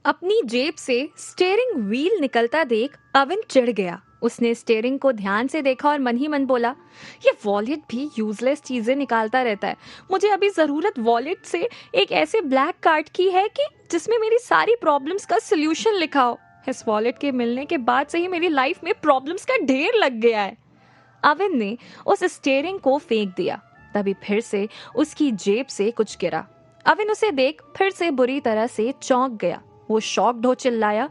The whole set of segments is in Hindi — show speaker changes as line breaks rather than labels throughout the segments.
अपनी जेब से स्टीयरिंग व्हील निकलता देख अविन चिढ़ गया। उसने स्टीयरिंग को ध्यान से देखा और मन ही मन बोला, ये वॉलेट भी यूजलेस चीजें निकालता रहता है। मुझे अभी जरूरत वॉलेट से एक ऐसे ब्लैक कार्ड की है कि जिसमें मेरी सारी प्रॉब्लम्स का सोल्यूशन लिखा हो। इस वॉलेट के मिलने के बाद से ही मेरी लाइफ में प्रॉब्लम्स का ढेर लग गया है। अविन ने उस स्टीयरिंग को फेंक दिया। तभी फिर से उसकी जेब से कुछ गिरा। अविन उसे देख फिर से बुरी तरह से चौंक गया। वो शॉक्ड हो चिल्लाया,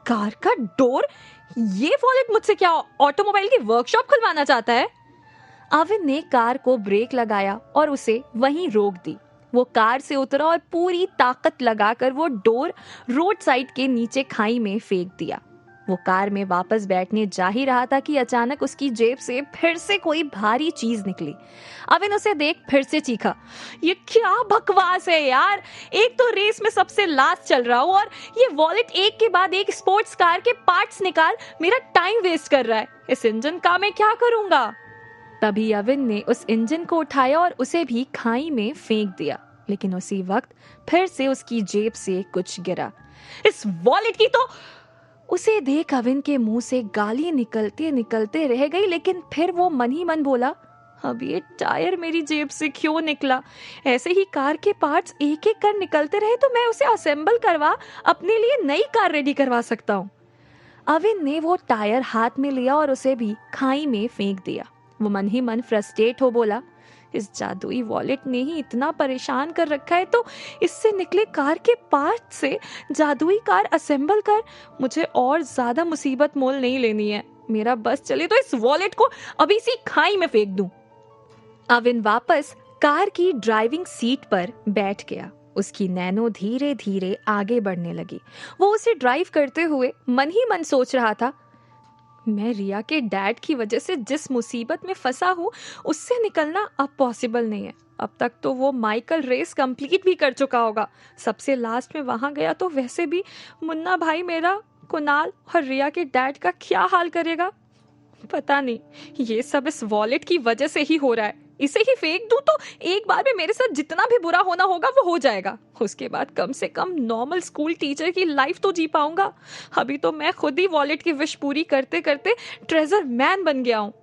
कार का डोर? ये वॉलेट मुझसे क्या ऑटोमोबाइल की वर्कशॉप खुलवाना चाहता है? अविन ने कार को ब्रेक लगाया और उसे वहीं रोक दी। वो कार से उतरा और पूरी ताकत लगाकर वो डोर रोड साइड के नीचे खाई में फेंक दिया। वो कार में वापस बैठने जा ही रहा था कि अचानक उसकी जेब से फिर से कोई भारी चीज निकली। अविन उसे देख फिर से चीखा, ये क्या बकवास है यार! एक तो रेस में सबसे लास्ट चल रहा हूँ और ये वॉलेट एक के बाद एक स्पोर्ट्स कार के पार्ट्स निकाल मेरा टाइम वेस्ट कर रहा है। इस इंजन का मैं क्या करूंगा? तभी अविन ने उस इंजन को उठाया और उसे भी खाई में फेंक दिया। लेकिन उसी वक्त फिर से उसकी जेब से कुछ गिरा। इस वॉलेट की तो... उसे देख अविन के मुंह से गाली निकलते निकलते रह गई। लेकिन फिर वो मन ही मन बोला, अब ये टायर मेरी जेब से क्यों निकला? ऐसे ही कार के पार्ट्स एक एक कर निकलते रहे तो मैं उसे असेंबल करवा अपने लिए नई कार रेडी करवा सकता हूँ। अविन ने वो टायर हाथ में लिया और उसे भी खाई में फेंक दिया। वो मन ही मन फ्रस्ट्रेट हो बोला, इस जादुई वॉलेट ने ही इतना परेशान कर रखा है तो इससे निकले कार के पार्ट से जादुई कार असेंबल कर मुझे और ज्यादा मुसीबत मोल नहीं लेनी है। मेरा बस चले तो इस वॉलेट को अभी इसी खाई में फेंक दूं। अविन वापस कार की ड्राइविंग सीट पर बैठ गया। उसकी नैनो धीरे धीरे आगे बढ़ने लगी। वो उसे ड्राइव करते हुए मन ही मन सोच रहा था, मैं रिया के डैड की वजह से जिस मुसीबत में फंसा हूँ उससे निकलना अब पॉसिबल नहीं है। अब तक तो वो माइकल रेस कंप्लीट भी कर चुका होगा। सबसे लास्ट में वहां गया तो वैसे भी मुन्ना भाई मेरा कुणाल और रिया के डैड का क्या हाल करेगा? पता नहीं, ये सब इस वॉलेट की वजह से ही हो रहा है। इसे ही फेंक दूं तो एक बार में मेरे साथ जितना भी बुरा होना होगा वो हो जाएगा। उसके बाद कम से कम नॉर्मल स्कूल टीचर की लाइफ तो जी पाऊंगा। अभी तो मैं खुद ही वॉलेट की विश पूरी करते करते ट्रेजर मैन बन गया हूँ।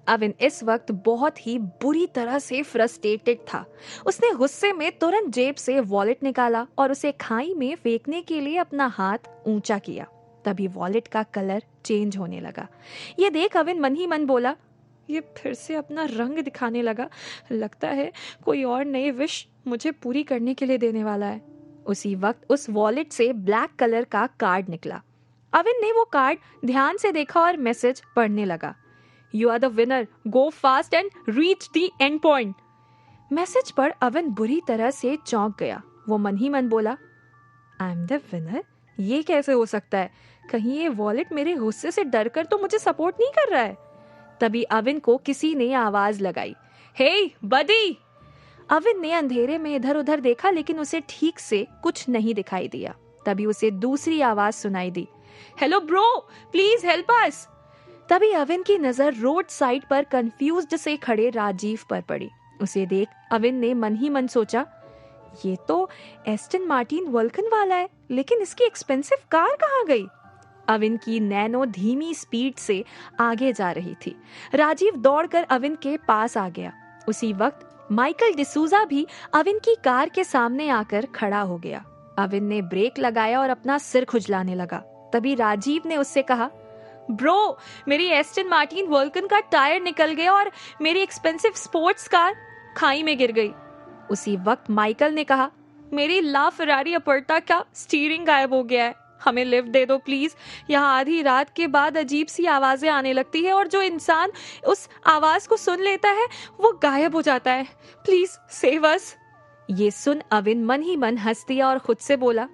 अविन इस वक्त बहुत ही बुरी तरह से फ्रस्ट्रेटेड था। उसने गुस्से में तुरंत जेब से वॉलेट निकाला और उसे खाई में फेंकने के लिए अपना हाथ ऊंचा किया। तभी वॉलेट का कलर चेंज होने लगा। ये देख अविन मन ही मन बोला, ये फिर से अपना रंग दिखाने लगा। लगता है कोई और नई विश मुझे पूरी करने के लिए देने वाला है। उसी वक्त उस वॉलेट से ब्लैक कलर का कार्ड निकला। अविन ने वो कार्ड ध्यान से देखा और मैसेज पढ़ने लगा, you are the winner, go fast and reach the end point. Message पढ़ अविन बुरी तरह से चौंक गया। वो मन ही मन बोला, आई एम द विनर? ये कैसे हो सकता है? कहीं ये वॉलेट मेरे गुस्से से डरकर तो मुझे सपोर्ट नहीं कर रहा है? तभी अविन को किसी ने आवाज लगाई, हे बडी! अविन ने अंधेरे में इधर उधर देखा लेकिन उसे ठीक से कुछ नहीं दिखाई दिया। तभी उसे दूसरी आवाज सुनाई दी, hello bro, please help us. तभी अविन की नजर रोड साइड पर कंफ्यूज्ड से खड़े राजीव पर पड़ी। उसे देख अविन ने मन ही मन सोचा, ये तो एस्टन मार्टिन वल्कन वाला है, लेकिन इसकी एक्सपेंसिव कार कहाँ गई? अविन की नैनो धीमी स्पीड से आगे जा रही थी। राजीव दौड़कर अविन के पास आ गया। उसी वक्त माइकल डिसूजा भी अविन की कार के सामने आकर खड़ा हो गया। अविन ने ब्रेक लगाया और अपना सिर खुजलाने लगा। तभी राजीव ने उससे कहा, ब्रो, मेरी एस्टन मार्टिन वल्कन का टायर निकल गया और मेरी एक्सपेंसिव स्पोर्ट्स कार खाई में गिर गई। उसी वक्त माइकल ने कहा, मेरी ला फेरारी अपर्टा का स्टीयरिंग गायब हो गया है, हमें लिफ्ट दे दो प्लीज। यहाँ आधी रात के बाद अजीब सी आवाजें आने लगती है और जो इंसान उस आवाज को सुन लेता है वो गायब हो जाता है। Please save us. ये सुन अविन मन ही मन हंस दिया और खुद से बोला,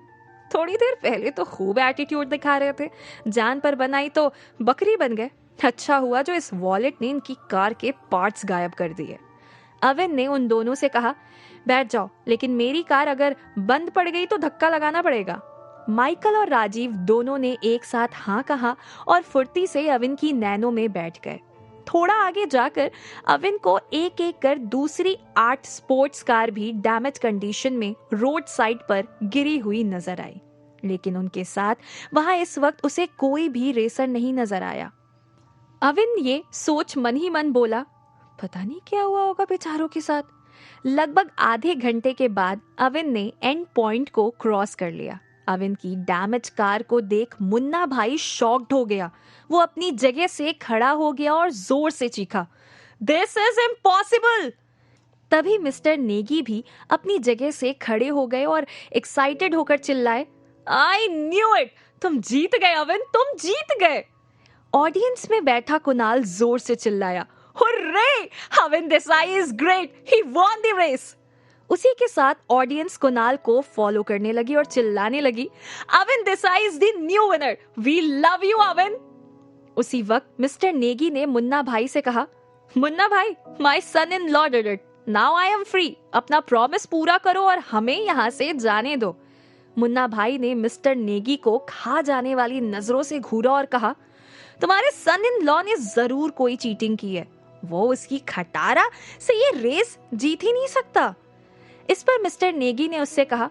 थोड़ी देर पहले तो खूब एटीट्यूड दिखा रहे थे, जान पर बनाई तो बकरी बन गए। अच्छा हुआ जो इस वॉलेट ने इनकी कार के पार्ट्स गायब कर दिए। अविन ने उन दोनों से कहा, बैठ जाओ, लेकिन मेरी कार अगर बंद पड़ गई तो धक्का लगाना पड़ेगा। माइकल और राजीव दोनों ने एक साथ हाँ कहा और फुर्ती से अविन की नैनो में बैठ गए। थोड़ा आगे जाकर अविन को एक एक कर दूसरी 8 स्पोर्ट्स कार भी डैमेज कंडीशन में रोड साइड पर गिरी हुई नजर आई। लेकिन उनके साथ वहां इस वक्त उसे कोई भी रेसर नहीं नजर आया। अविन ये सोच मन ही मन बोला, पता नहीं क्या हुआ होगा बेचारों के साथ। लगभग आधे घंटे के बाद अविन ने एंड पॉइंट को क्रॉस कर लिया। अविन की डैमेज कार को देख मुन्ना भाई शॉक्ड हो गया। वो अपनी जगह से खड़ा हो गया और जोर से चीखा, दिस इज इम्पॉसिबल। तभी मिस्टर नेगी भी अपनी जगह से खड़े हो गए और एक्साइटेड होकर चिल्लाए, आई न्यू इट, तुम जीत गए अविन, तुम जीत गए। ऑडियंस में बैठा कुणाल जोर से चिल्लाया, hurray, Avin Desai is great, he won the race. उसी के साथ ऑडियंस कुणाल को फॉलो करने लगी और चिल्लाने लगी, Avin Desai is the new winner, we love you Avin. उसी वक्त मिस्टर नेगी ने मुन्ना भाई से कहा, मुन्ना भाई, my son in law did it, now I am free, अपना प्रॉमिस पूरा करो और हमें यहाँ से जाने दो। मुन्ना भाई ने मिस्टर नेगी को खा जाने वाली नजरों से घूरा और कहा, तुम्हारे सन इन लॉ ने जरूर कोई चीटिंग की है, वो उसकी खटारा से ये रेस जीत ही नहीं सकता। इस पर मिस्टर नेगी ने उससे कहा,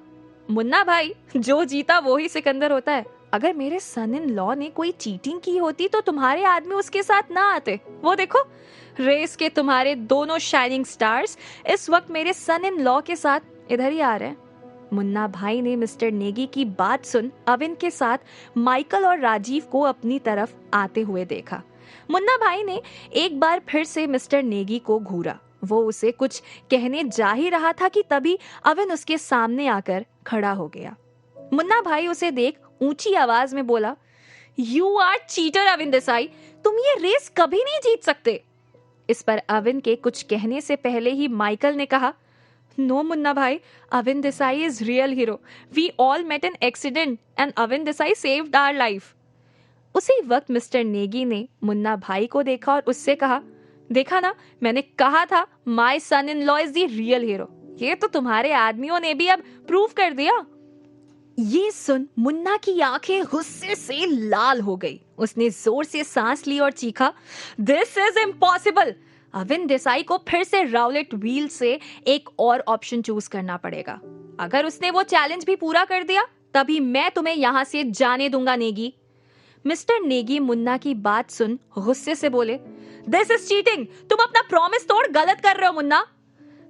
मुन्ना भाई, जो जीता वो ही सिकंदर होता है। अगर मेरे सन इन लॉ ने कोई चीटिंग की होती तो तुम्हारे आदमी उसके साथ ना आते। वो देखो, रेस के तुम्हारे दोनों शाइनिंग स्टार्स इस वक्त मेरे सन इन लॉ के साथ इधर ही आ रहे हैं। मुन्ना भाई ने मिस्टर नेगी की बात सुन अविन के साथ माइकल और राजीव को अपनी तरफ आते हुए देखा। मुन्ना भाई ने एक बार फिर से मिस्टर नेगी को घूरा। वो उसे कुछ कहने जा ही रहा था कि तभी अविन उसके सामने आकर खड़ा हो गया। मुन्ना भाई उसे देख ऊंची आवाज में बोला, you are cheater Avin Desai, तुम ये रेस कभी नहीं जीत सकते। इस पर अविन के कुछ कहने से पहले ही माइकल ने कहा, नो मुन्ना भाई, Avin Desai is real hero, we all met an accident and Avin Desai saved our life. उसी वक्त मिस्टर नेगी ने मुन्ना भाई को देखा और उससे कहा, देखा ना, मैंने कहा था my son in law is the real hero, ये तो तुम्हारे आदमियों ने भी अब प्रूव कर दिया। ये सुन मुन्ना की आंखें गुस्से से लाल हो गई। उसने जोर से सांस ली और चीखा, this is impossible. Avin Desai को फिर से राउलेट व्हील से एक और ऑप्शन चूज करना पड़ेगा। अगर उसने वो चैलेंज भी पूरा कर दिया तभी मैं तुम्हें यहाँ से जाने दूंगा नेगी। मिस्टर नेगी मुन्ना की बात सुन गुस्से से बोले, दिस इज चीटिंग, तुम अपना प्रॉमिस तोड़ गलत कर रहे हो मुन्ना।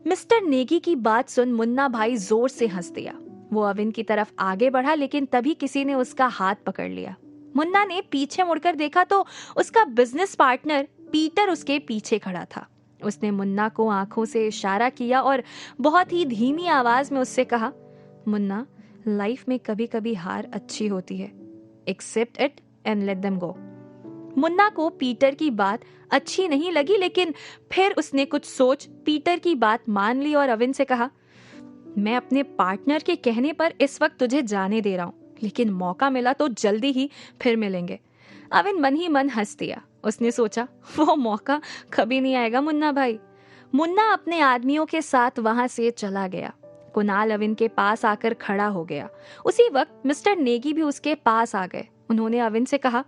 मिस्टर नेगी की बात सुन मुन्ना भाई जोर से हंस दिया। वो अविन की तरफ आगे बढ़ा लेकिन तभी किसी ने उसका हाथ पकड़ लिया। मुन्ना ने पीछे मुड़कर देखा तो उसका बिजनेस पार्टनर पीटर उसके पीछे खड़ा था। उसने मुन्ना को आंखों से इशारा किया और बहुत ही धीमी आवाज में उससे कहा, मुन्ना, लाइफ में कभी कभी हार अच्छी होती है, accept it and let them go. Munna को पीटर की बात अच्छी नहीं लगी लेकिन फिर उसने कुछ सोच पीटर की बात मान ली और अविन से कहा, मैं अपने पार्टनर के कहने पर इस वक्त तुझे जाने दे रहा हूँ, लेकिन मौका मिला तो जल्दी ही फिर मिलेंगे। अविन मन ही मन हंस दिया। उसने सोचा, वो मौका कभी नहीं आएगा मुन्ना भाई। मुन्ना अपने आदमियों के साथ वहां से चला गया। कुणाल अविन के पास आकर खड़ा हो गया। उसी वक्त मिस्टर नेगी भी उसके पास आ गए। उन्होंने अविन से कहा,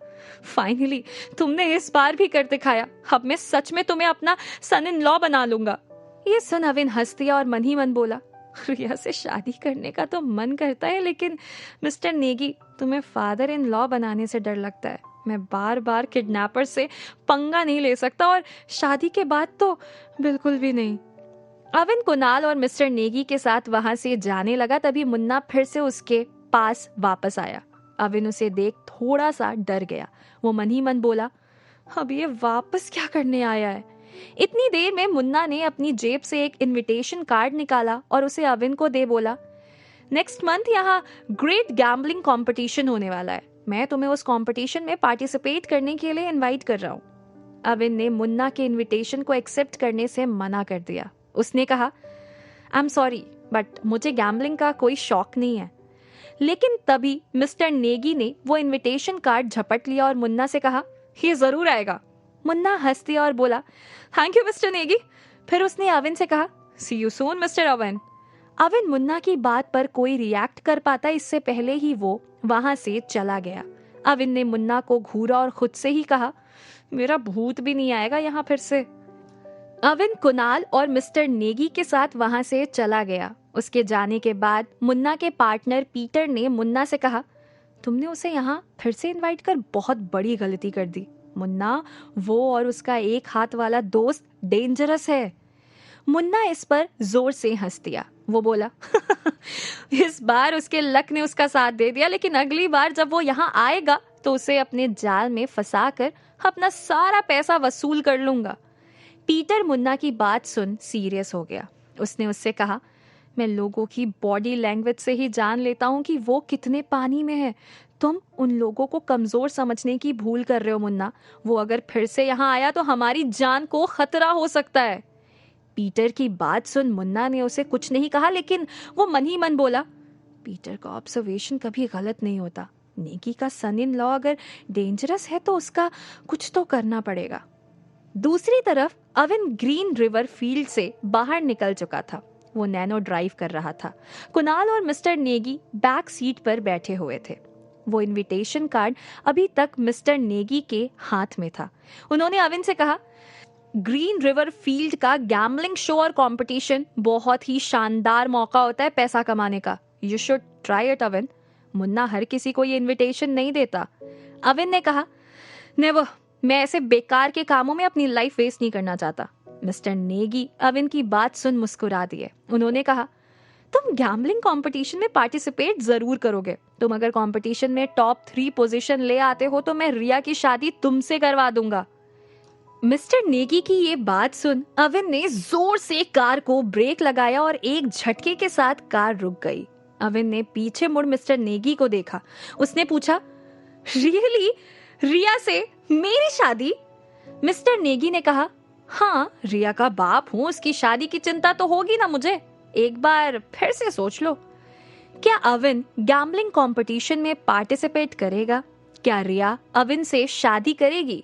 फाइनली तुमने इस बार भी कर दिखाया, अब मैं सच में तुम्हें अपना सन इन लॉ बना लूंगा। ये सुन अविन हंस दिया और मन ही मन बोला, रिया से शादी करने का तो मन करता है लेकिन मिस्टर नेगी, तुम्हें फादर इन लॉ बनाने से डर लगता है। मैं बार बार किडनैपर से पंगा नहीं ले सकता और शादी के बाद तो बिल्कुल भी नहीं। अविन कुणाल और मिस्टर नेगी के साथ वहां से जाने लगा तभी मुन्ना फिर से उसके पास वापस आया। अविन उसे देख थोड़ा सा डर गया। वो मन ही मन बोला, अब ये वापस क्या करने आया है। इतनी देर में मुन्ना ने अपनी जेब से एक इनविटेशन कार्ड निकाला और उसे अविन को दे बोला, नेक्स्ट मंथ यहाँ ग्रेट गैम्बलिंग कंपटीशन होने वाला है, मैं तुम्हें उस कंपटीशन में पार्टिसिपेट करने के लिए इनवाइट कर रहा हूँ। अविन ने मुन्ना के इनविटेशन को एक्सेप्ट करने से मना कर दिया। उसने कहा, आई एम सॉरी बट मुझे गैम्बलिंग का कोई शौक नहीं है। लेकिन तभी मिस्टर नेगी ने वो इनविटेशन कार्ड झपट लिया और मुन्ना से कहा, ये जरूर आएगा। मुन्ना हंस दिया और बोला, थैंक यू मिस्टर नेगी। फिर उसने अविन से कहा, see you soon mister Avin. Avin Munna की बात पर कोई रिएक्ट कर पाता इससे पहले ही वो वहां से चला गया। अविन ने मुन्ना को घूरा और खुद से ही कहा, मेरा भूत भी नहीं आएगा यहाँ फिर से। अविन कुणाल और मिस्टर नेगी के साथ वहां से चला गया। उसके जाने के बाद मुन्ना के पार्टनर पीटर ने मुन्ना से कहा, तुमने उसे यहाँ फिर से इनवाइट कर बहुत बड़ी गलती कर दी मुन्ना। वो और उसका एक हाथ वाला दोस्त डेंजरस है। मुन्ना इस पर जोर से हंस दिया। वो बोला इस बार उसके लक ने उसका साथ दे दिया, लेकिन अगली बार जब वो यहाँ आएगा तो उसे अपने जाल में फंसा कर अपना सारा पैसा वसूल कर लूंगा। पीटर मुन्ना की बात सुन सीरियस हो गया। उसने उससे कहा, मैं लोगों की बॉडी लैंग्वेज से ही जान लेता हूँ कि वो कितने पानी में है। तुम उन लोगों को कमजोर समझने की भूल कर रहे हो मुन्ना। वो अगर फिर से यहाँ आया तो हमारी जान को खतरा हो सकता है। पीटर की बात सुन मुन्ना ने उसे कुछ नहीं कहा, लेकिन वो मन ही मन बोला, पीटर का ऑब्जर्वेशन कभी गलत नहीं होता। नेगी का सन इन लॉ अगर डेंजरस है तो उसका कुछ तो करना पड़ेगा। दूसरी तरफ अविन ग्रीन रिवर फील्ड से बाहर निकल चुका था। वो नैनो ड्राइव कर रहा था। कुणाल और मिस्टर नेगी बैक सीट पर बैठे हुए थे। वो इनविटेशन कार्ड अभी तक मिस्टर नेगी के हाथ में था। उन्होंने अविन से कहा, ग्रीन रिवर फील्ड का गैम्बलिंग शो और कंपटीशन बहुत ही शानदार मौका होता है पैसा कमाने का। You should try it Avin. Munna हर किसी को ये इनविटेशन नहीं देता। अविन ने कहा, नेवर, मैं ऐसे बेकार के कामों में अपनी लाइफ वेस्ट नहीं करना चाहता। मिस्टर नेगी अविन की बात सुन मुस्कुरा दिए। उन्होंने कहा, तुम गैम्बलिंग कंपटीशन में पार्टिसिपेट जरूर करोगे। तुम अगर कंपटीशन में टॉप 3 पोजीशन ले आते हो तो मैं रिया की शादी तुमसे करवा दूंगा। मिस्टर नेगी की ये बात सुन अविन ने जोर से कार को ब्रेक लगाया और एक झटके के साथ कार रुक गई। अविन ने पीछे मुड़ मिस्टर नेगी को देखा। उसने पूछा, रियली? रिया से मेरी शादी? मिस्टर नेगी ने कहा, हाँ, रिया का बाप हूँ, उसकी शादी की चिंता तो होगी ना मुझे। एक बार फिर से सोच लो। क्या अविन गैम्बलिंग कंपटीशन में पार्टिसिपेट करेगा? क्या रिया अविन से शादी करेगी?